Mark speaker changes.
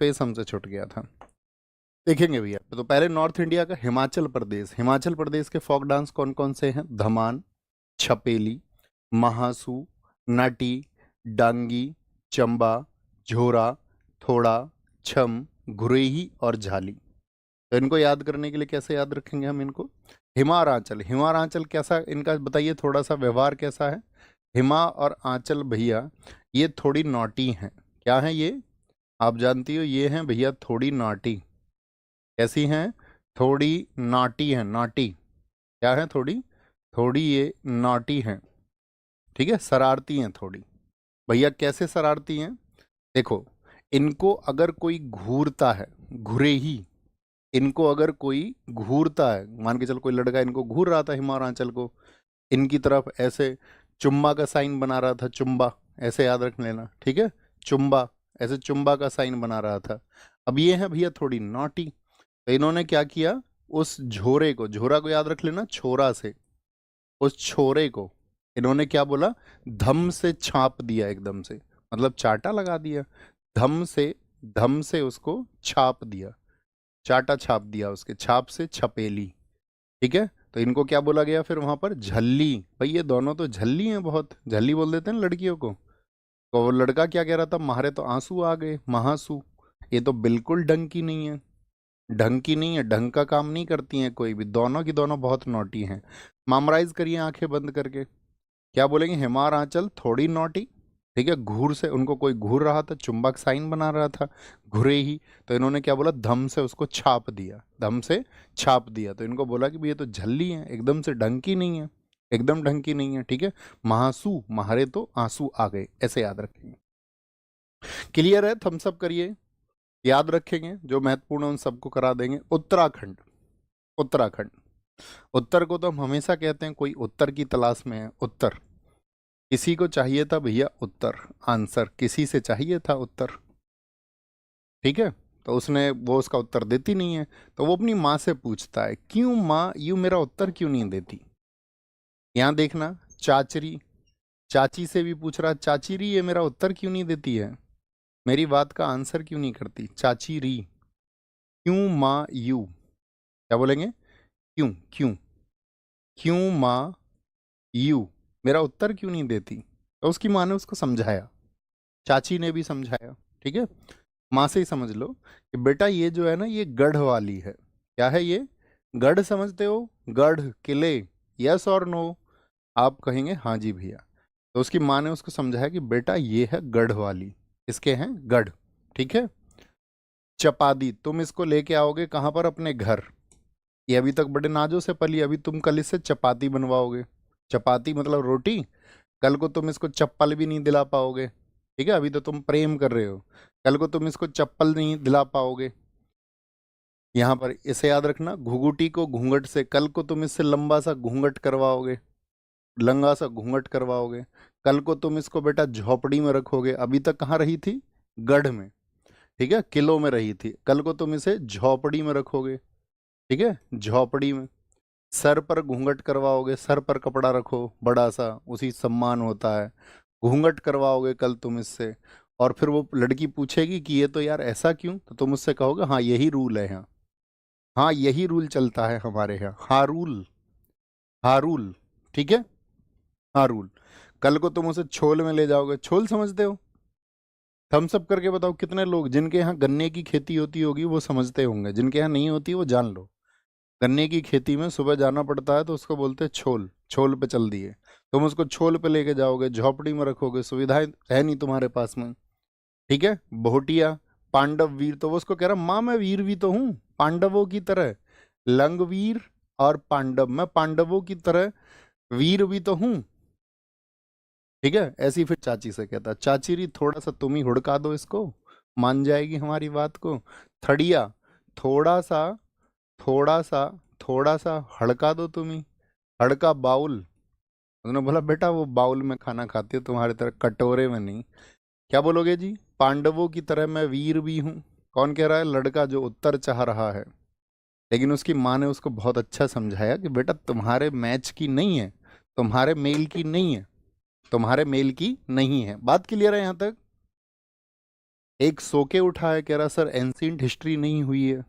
Speaker 1: Space हमसे छूट गया था। देखेंगे भैया, तो पहले नॉर्थ इंडिया का हिमाचल प्रदेश, हिमाचल प्रदेश के फोक डांस कौन कौन से हैं? धमान, छपेली, महासू, नाटी, डांगी, चंबा, झोरा, थोड़ा, छम, घुरेही और झाली। तो इनको याद करने के लिए कैसे याद रखेंगे हम इनको? हिमारांचल, हिमारांचल कैसा इनका बताइए, थोड़ा सा व्यवहार कैसा है? हिमा और आंचल भैया ये थोड़ी नॉटी हैं। क्या है ये? आप जानती हो ये हैं भैया थोड़ी नॉटी। कैसी हैं? थोड़ी नॉटी हैं, नॉटी। क्या है? थोड़ी, थोड़ी ये नॉटी हैं। ठीक है, शरारती हैं थोड़ी। भैया कैसे शरारती हैं? देखो, इनको अगर कोई घूरता है, घुरे ही, इनको अगर कोई घूरता है, मान के चल कोई लड़का इनको घूर रहा था हिमाचल को, इनकी तरफ ऐसे चुम्बा का साइन बना रहा था, चुम्बा, ऐसे याद रख लेना, ठीक है, चुम्बा, ऐसे चुम्बा का साइन बना रहा था। अब ये है भैया थोड़ी नॉटी, तो इन्होंने क्या किया, उस झोरे को, झोरा को याद रख लेना, छोरा से, उस छोरे को इन्होंने क्या बोला, धम से छाप दिया, एकदम से, मतलब चाटा लगा दिया, धम से, धम से उसको छाप दिया, चाटा छाप दिया, उसके छाप से छपेली। ठीक है, तो इनको क्या बोला गया फिर वहां पर? झल्ली। भाई ये दोनों तो झल्ली हैं, बहुत झल्ली बोल देते हैं ना लड़कियों को। तो वो लड़का क्या कह रहा था, मारे तो आंसू आ गए, महासू। ये तो बिल्कुल ढंग की नहीं है, ढंग की नहीं है, ढंग का काम नहीं करती हैं कोई भी, दोनों की दोनों बहुत नोटी हैं। मामराइज करिए आंखें बंद करके, क्या बोलेंगे? हिमार आंचल थोड़ी नोटी। ठीक है, घूर से, उनको कोई घूर रहा था, चुंबक साइन बना रहा था, घुरे ही, तो इन्होंने क्या बोला, धम से उसको छाप दिया, धम से छाप दिया, तो इनको बोला कि भाई ये तो झल्ली है, एकदम से ढंग की नहीं है, एकदम ढंग की नहीं है। ठीक है, महासू, मारे तो आंसू आ गए, ऐसे याद रखेंगे। क्लियर है? थम्स अप करिए, याद रखेंगे, जो महत्वपूर्ण है उन सबको करा देंगे। उत्तराखंड, उत्तराखंड, उत्तर को तो हम हमेशा कहते हैं कोई उत्तर की तलाश में है, उत्तर, किसी को चाहिए था भैया उत्तर, आंसर किसी से चाहिए था उत्तर। ठीक है, तो उसने, वो उसका उत्तर देती नहीं है, तो वो अपनी माँ से पूछता है, क्यों माँ यू मेरा उत्तर क्यों नहीं देती? यहाँ देखना, चाचरी, चाची से भी पूछ रहा, चाची री ये मेरा उत्तर क्यों नहीं देती है, मेरी बात का आंसर क्यों नहीं करती? चाची री, क्यों माँ यू, क्या बोलेंगे? क्यों, क्यों, क्यों माँ यू मेरा उत्तर क्यों नहीं देती? तो उसकी माँ ने उसको समझाया, चाची ने भी समझाया। ठीक है, माँ से ही समझ लो कि बेटा ये जो है ना, ये गढ़ वाली है। क्या है ये? गढ़, समझते हो? गढ़, किले, यस और नो? आप कहेंगे हाँ जी भैया। तो उसकी माँ ने उसको समझाया कि बेटा ये है गढ़ वाली, इसके हैं गढ़। ठीक है, चपादी, तुम इसको लेके आओगे कहाँ पर? अपने घर। ये अभी तक बड़े नाजों से पली, अभी तुम कल इससे चपाती बनवाओगे, चपाती मतलब रोटी, कल को तुम इसको चप्पल भी नहीं दिला पाओगे। ठीक है, अभी तो तुम प्रेम कर रहे हो, कल को तुम इसको चप्पल नहीं दिला पाओगे। यहाँ पर इसे याद रखना, घुघुटी को घूंघट से, कल को तुम इससे लंबा सा घूंघट करवाओगे, लंगा सा घूंघट करवाओगे, कल को तुम इसको बेटा झोपड़ी में रखोगे, अभी तक कहाँ रही थी? गढ़ में। ठीक है, किलो में रही थी, कल को तुम इसे झोपड़ी में रखोगे। ठीक है, झोपड़ी में। सर पर घूंघट करवाओगे, सर पर कपड़ा रखो बड़ा सा, उसी सम्मान होता है। घूंघट करवाओगे कल तुम इससे, और फिर वो लड़की पूछेगी कि ये तो यार ऐसा क्यों, तो तुम उससे कहोगे हाँ यही रूल है यहाँ, हाँ यही रूल चलता है हमारे यहाँ, हाँ रूल, हाँ रूल। ठीक है, हाँ रूल। कल को तुम उसे छोल में ले जाओगे, छोल समझते हो? थम्स अप करके बताओ कितने लोग जिनके यहाँ गन्ने की खेती होती होगी वो समझते होंगे, जिनके यहाँ नहीं होती वो जान लो। गन्ने की खेती में सुबह जाना पड़ता है तो उसको बोलते हैं छोल, छोल पे चल दिए, तुम उसको छोल पे लेके जाओगे, झोपड़ी में रखोगे, सुविधाएं है नहीं तुम्हारे पास में। ठीक है, भोटिया, पांडव वीर, तो वो उसको कह रहा माँ मैं वीर भी तो हूँ पांडवों की तरह, लंगवीर और पांडव, मैं पांडवों की तरह वीर भी तो हूँ। ठीक है, ऐसी फिर चाची से कहता, चाची री थोड़ा सा तुम ही हुड़का दो इसको, मान जाएगी हमारी बात को। थड़िया, थोड़ा सा, थोड़ा सा, थोड़ा सा हड़का दो तुम ही, हड़का बाउल। उन्होंने बोला बेटा वो बाउल में खाना खाती है, तुम्हारी तरह कटोरे में नहीं। क्या बोलोगे जी? पांडवों की तरह मैं वीर भी हूँ। कौन कह रहा है? लड़का जो उत्तर चाह रहा है, लेकिन उसकी माँ ने उसको बहुत अच्छा समझाया कि बेटा तुम्हारे मैच की नहीं है, तुम्हारे मेल की नहीं है, तुम्हारे मेल की नहीं है। बात क्लियर है यहाँ तक? एक सो के उठा है, कह रहा सर एंशिएंट हिस्ट्री नहीं हुई है।